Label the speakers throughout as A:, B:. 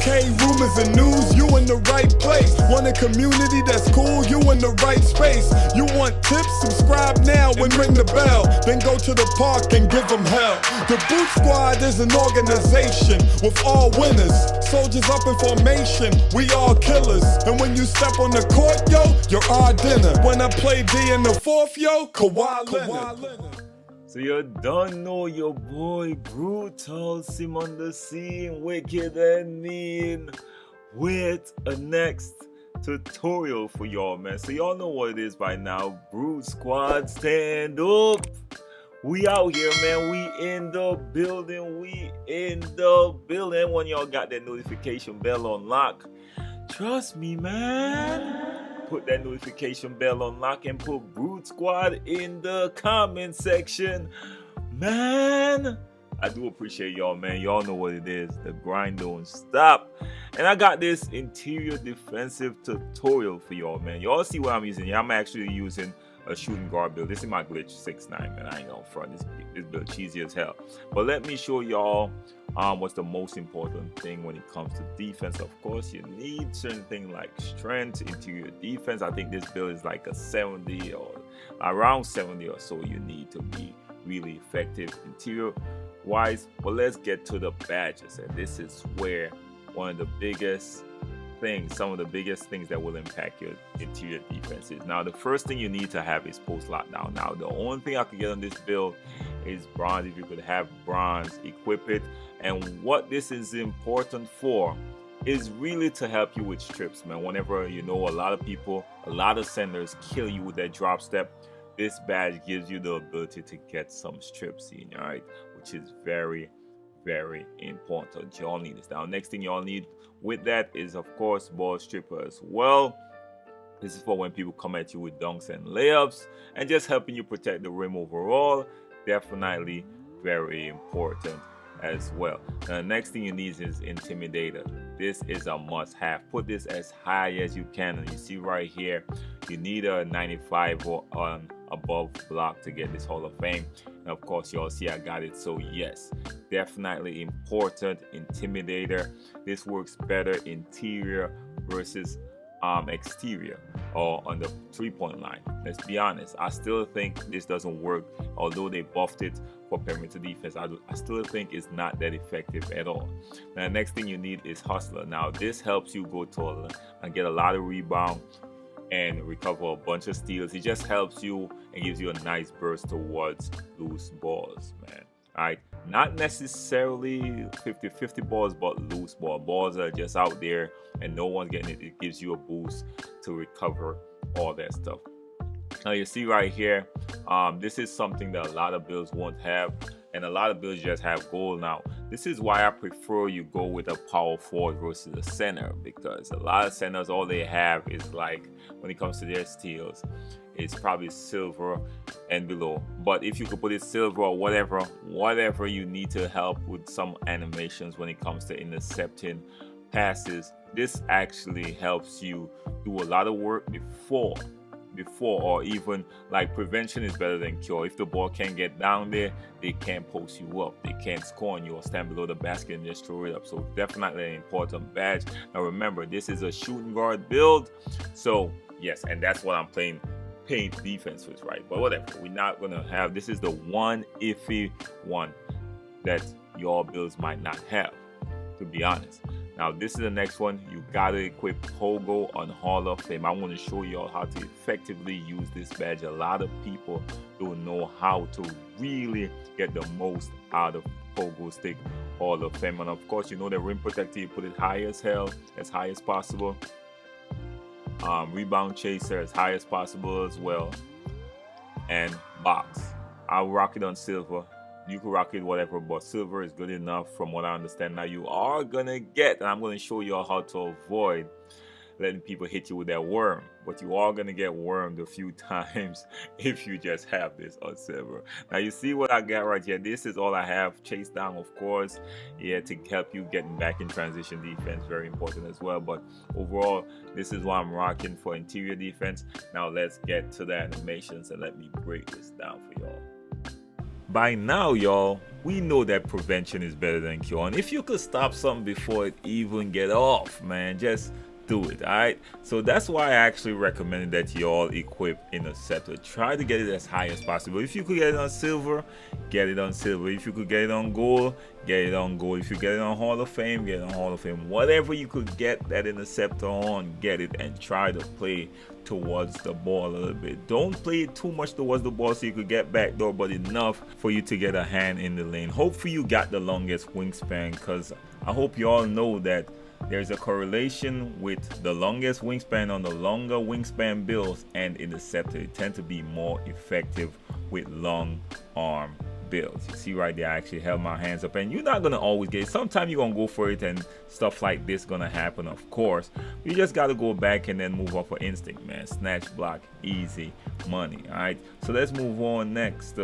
A: Okay, rumors and news, you in the right place. Want a community that's cool, you in the right space. You want tips? Subscribe now and ring the bell. Then go to the park and give them hell. The Boot Squad is an organization with all winners. Soldiers up in formation, we all killers. And when you step on the court, yo, you're our dinner. When I play D in the fourth, yo, Kawhi Leonard.
B: So you don't know your boy Brutal Sim on the scene, wicked and mean, with a next tutorial for y'all, man. So y'all know what it is by now. Brute Squad, stand up. We out here, man. We in the building. We in the building. When y'all got that notification bell on lock, trust me, man. Put that notification bell on lock and put Brute Squad in the comment section, man. I do appreciate y'all, man. Y'all know what it is. The grind don't stop. And I got this interior defensive tutorial for y'all, man. Y'all see what I'm using. Yeah, I'm actually using a shooting guard build. This is my glitch 6'9", man. I ain't gonna front. This build cheesy as hell. But let me show y'all what's the most important thing when it comes to defense. Of course, you need certain things like strength, interior defense. I think this build is like a 70 or around 70 or so. You need to be really effective interior wise. But let's get to the badges, and this is where one of the biggest things, some of the biggest things that will impact your interior defense is. Now, the first thing you need to have is post lockdown. Now, the only thing I could get on this build is bronze. If you could have bronze, equip it. And what this is important for is really to help you with strips, man. Whenever, you know, a lot of people, a lot of senders kill you with that drop step, this badge gives you the ability to get some strips in, all right, which is very, very important. Y'all need this. Now, next thing y'all need with that is, of course, ball stripper as well. This is for when people come at you with dunks and layups and just helping you protect the rim overall. Definitely very important as well. Now, the next thing you need is intimidator. This is a must-have. Put this as high as you can, and you see right here, you need a 95 or above block to get this Hall of Fame. And of course, y'all see I got it. So yes, definitely important intimidator. This works better interior versus exterior or on the 3-point line. Let's be honest, I still think this doesn't work. Although they buffed it for perimeter defense, I still think it's not that effective at all. Now, the next thing you need is hustler. Now, this helps you go taller and get a lot of rebound and recover a bunch of steals. It just helps you and gives you a nice burst towards loose balls, man. All right, not necessarily 50-50 balls, but loose balls are just out there and no one's getting it. It gives you a boost to recover all that stuff. Now, you see right here, this is something that a lot of builds won't have, and a lot of builds just have gold. Now, this is why I prefer you go with a power forward versus a center, because a lot of centers, all they have is, like, when it comes to their steals, it's probably silver and below. But if you could put it silver or whatever you need to help with some animations when it comes to intercepting passes, this actually helps you do a lot of work before, or even like prevention is better than cure. If the ball can't get down there, they can't post you up, they can't score on you or stand below the basket and just throw it up. So definitely an important badge. Now remember, this is a shooting guard build, so yes, and that's what I'm playing paint defense with, right? But whatever, we're not gonna have, this is the one iffy one that your builds might not have, to be honest. Now, this is the next one. You gotta equip Pogo on Hall of Fame. I want to show y'all how to effectively use this badge. A lot of people don't know how to really get the most out of Pogo Stick Hall of Fame. And of course, you know the rim protector, you put it high as hell, as high as possible. Rebound chaser as high as possible as well. And box, I'll rock it on silver. You can rock it whatever, but silver is good enough from what I understand. Now, you are gonna get, and I'm gonna show you how to avoid letting people hit you with that worm, but you are gonna get wormed a few times if you just have this on silver. Now, you see what I got right here. This is all I have. Chase down, of course, yeah, to help you getting back in transition defense, very important as well. But overall, this is what I'm rocking for interior defense. Now let's get to the animations and let me break this down for y'all. By now, y'all, we know that prevention is better than cure. And if you could stop something before it even get off, man, just do it. All right, so that's why I actually recommended that you all equip Interceptor. Try to get it as high as possible. If you could get it on silver, get it on silver. If you could get it on gold, get it on gold. If you get it on Hall of Fame, get it on Hall of Fame. Whatever you could get that Interceptor on, get it, and try to play towards the ball a little bit. Don't play too much towards the ball so you could get backdoor, but enough for you to get a hand in the lane. Hopefully you got the longest wingspan, because I hope you all know that there's a correlation with the longest wingspan on the longer wingspan builds and Interceptor. They tend to be more effective with long arm builds. You see right there, I actually held my hands up, and you're not gonna always get it. Sometimes you're gonna go for it and stuff like this gonna happen, of course. You just gotta go back and then move off for instinct, man. Snatch block, easy money. All right, so let's move on next.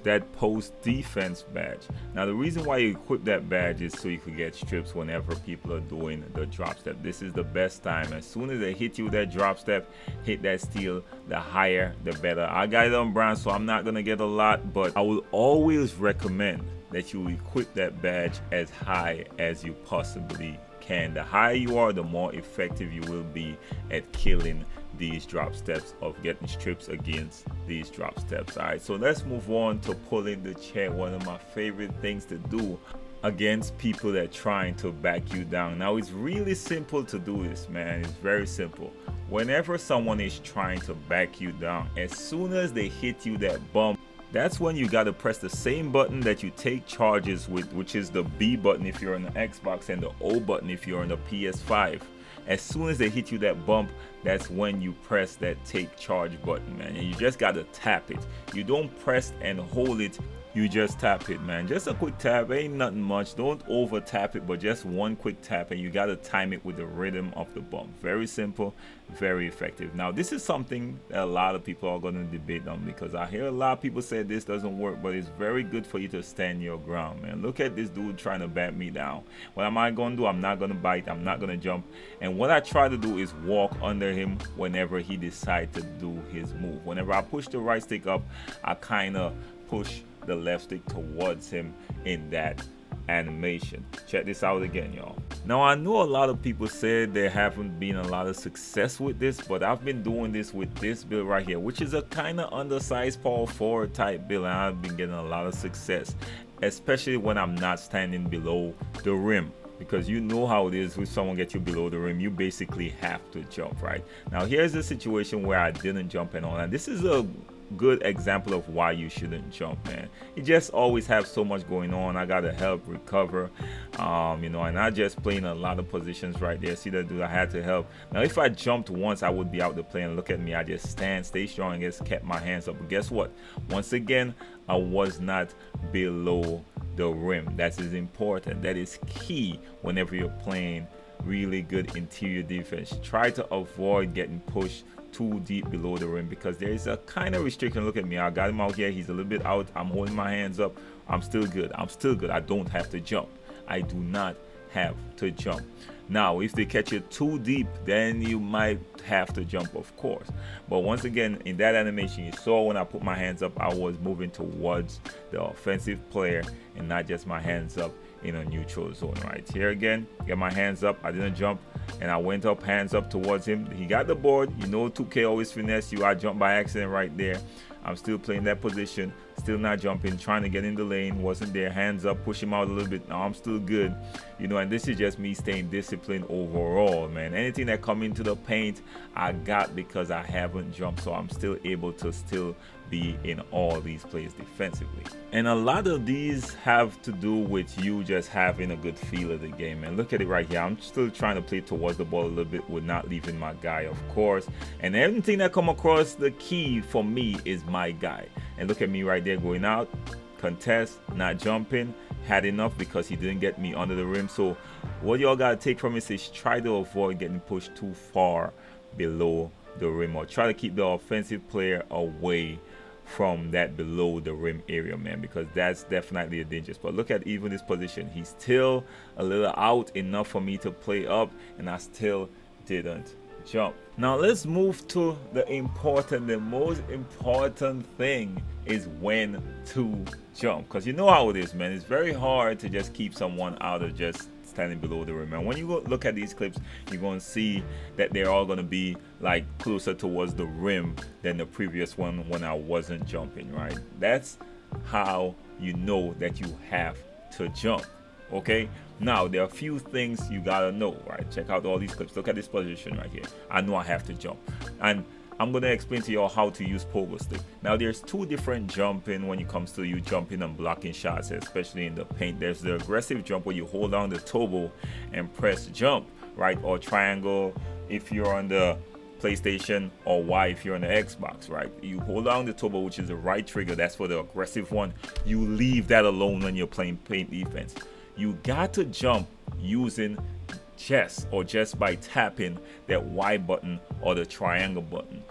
B: That post defense badge. Now the reason why you equip that badge is so you could get strips whenever people are doing the drop step. This is the best time. As soon as they hit you with that drop step, hit that steal, the higher the better. I got it on bronze, so I'm not gonna get a lot, but I will always recommend that you equip that badge as high as you possibly can. The higher you are, the more effective you will be at killing these drop steps, of getting strips against these drop steps. All right, so let's move on to pulling the chair. One of my favorite things to do against people that are trying to back you down. Now it's really simple to do this, man. It's very simple. Whenever someone is trying to back you down, as soon as they hit you that bump, that's when you got to press the same button that you take charges with, which is the B button if you're on the Xbox and the O button if you're on the PS5. As soon as they hit you that bump, that's when you press that take charge button, man. And you just got to tap it. You don't press and hold it. You just tap it, man. Just a quick tap, ain't nothing much. Don't over tap it, but just one quick tap, and you got to time it with the rhythm of the bump. Very simple, very effective. Now this is something that a lot of people are going to debate on, because I hear a lot of people say this doesn't work, but it's very good for you to stand your ground, man. Look at this dude trying to bat me down. What am I going to do? I'm not going to bite, I'm not going to jump, and what I try to do is walk under him whenever he decides to do his move. Whenever I push the right stick up, I kind of push the left stick towards him in that animation. Check this out again, y'all. Now I know a lot of people said there haven't been a lot of success with this, but I've been doing this with this build right here, which is a kind of undersized power forward type build, and I've been getting a lot of success, especially when I'm not standing below the rim. Because you know how it is with someone get you below the rim, you basically have to jump, right? Now here's a situation where I didn't jump and all, and this is a good example of why you shouldn't jump, man. You just always have so much going on. I gotta help recover, you know, and I just playing a lot of positions right there. See that dude, I had to help. Now if I jumped once, I would be out the play, and look at me, I just stay strong and just kept my hands up. But guess what? Once again, I was not below the rim. That is important. That is key whenever you're playing really good interior defense. Try to avoid getting pushed too deep below the rim, because there is a kind of restriction. Look at me, I got him out here, he's a little bit out, I'm holding my hands up, I'm still good, I don't have to jump. I do not have to jump. Now if they catch you too deep, then you might have to jump, of course. But once again, in that animation, you saw when I put my hands up, I was moving towards the offensive player and not just my hands up in a neutral zone. Right here again, get my hands up, I didn't jump, and I went up, hands up towards him. He got the board. You know 2K always finesse you. I jumped by accident right there. I'm still playing that position, still not jumping, trying to get in the lane, wasn't there, hands up, push him out a little bit. Now I'm still good, you know, and this is just me staying disciplined overall, man. Anything that come into the paint, I got, because I haven't jumped, so I'm still able to still be in all these plays defensively. And a lot of these have to do with you just having a good feel of the game. And look at it right here, I'm still trying to play towards the ball a little bit with not leaving my guy, of course. And everything that come across, the key for me is my guy. And look at me right there, going out, contest, not jumping, had enough because he didn't get me under the rim. So what y'all gotta take from this is try to avoid getting pushed too far below the rim, or try to keep the offensive player away from that below the rim area, man, because that's definitely a danger spot. Look at even this position, he's still a little out enough for me to play up, and I still didn't jump. Now let's move to the most important thing is when to jump. Because you know how it is, man. It's very hard to just keep someone out of just standing below the rim. And when you go look at these clips, you're going to see that they're all going to be like closer towards the rim than the previous one when I wasn't jumping, right? That's how you know that you have to jump. Okay, now there are a few things you gotta know, right? Check out all these clips. Look at this position right here. I know I have to jump, and I'm gonna explain to y'all how to use pogo stick. Now there's two different jumping when it comes to you jumping and blocking shots, especially in the paint. There's the aggressive jump where you hold down the turbo and press jump, right? Or triangle if you're on the PlayStation, or Y if you're on the Xbox, right? You hold down the turbo, which is the right trigger. That's for the aggressive one. You leave that alone when you're playing paint defense. You got to jump using just by tapping that Y button or the triangle button,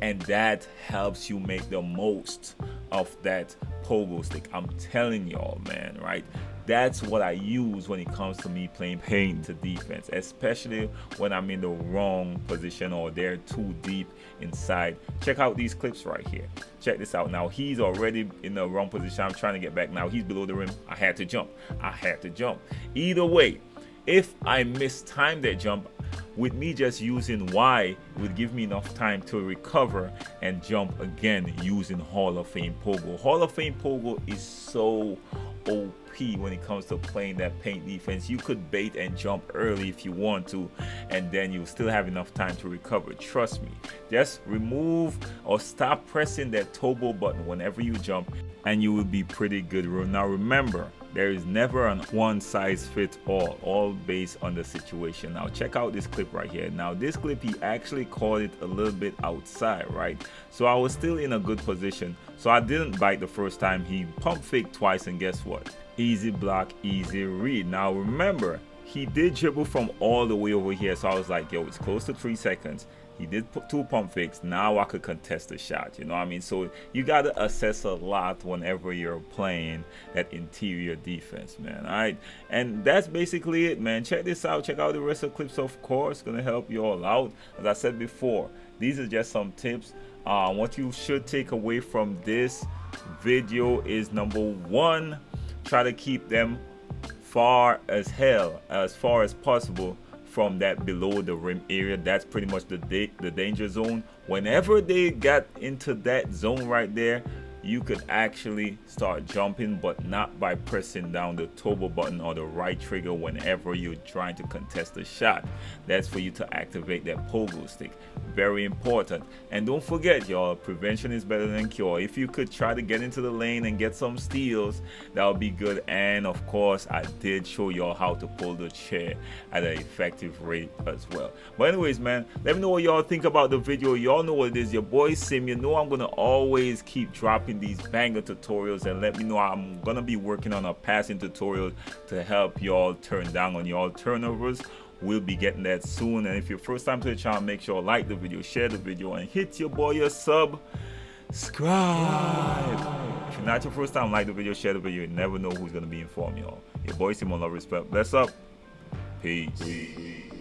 B: and that helps you make the most of that pogo stick. I'm telling y'all, man, right? That's what I use when it comes to me playing paint to defense, especially when I'm in the wrong position or they're too deep inside. Check out these clips right here. Check this out. Now he's already in the wrong position. I'm trying to get back. Now he's below the rim. I had to jump. Either way, if I mistime that jump, with me just using Y would give me enough time to recover and jump again using Hall of Fame pogo. Hall of Fame pogo is so OP when it comes to playing that paint defense. You could bait and jump early if you want to, and then you still have enough time to recover. Trust me. Just remove or stop pressing that turbo button whenever you jump, and you will be pretty good. Now remember, there is never a one size fits all based on the situation. Now check out this clip right here. Now this clip, he actually caught it a little bit outside, right? So I was still in a good position, so I didn't bite the first time. He pump fake twice, and guess what? Easy block, easy read. Now remember, he did dribble from all the way over here, so I was like, yo, it's close to 3 seconds. He did put 2 pump fakes. Now I could contest the shot. You know what I mean? So you got to assess a lot whenever you're playing that interior defense, man. All right. And that's basically it, man. Check this out. Check out the rest of the clips, of course. Going to help you all out. As I said before, these are just some tips. What you should take away from this video is, number 1, try to keep them far as possible from that below the rim area. That's pretty much the danger zone. Whenever they got into that zone right there, you could actually start jumping, but not by pressing down the turbo button or the right trigger whenever you're trying to contest the shot. That's for you to activate that pogo stick. Very important. And don't forget, y'all, prevention is better than cure. If you could try to get into the lane and get some steals, that would be good. And of course, I did show y'all how to pull the chair at an effective rate as well. But anyways, man, let me know what y'all think about the video. Y'all know what it is. Your boy Sim. You know I'm gonna always keep dropping these banger tutorials, and let me know, I'm gonna be working on a passing tutorial to help y'all turn down on your turnovers. We'll be getting that soon. And if you're first time to the channel, make sure like the video, share the video, and hit your boy a subscribe. If you're not your first time, like the video, share the video. You never know who's gonna be informed, y'all. Your boy Simon, love, respect, bless up, peace.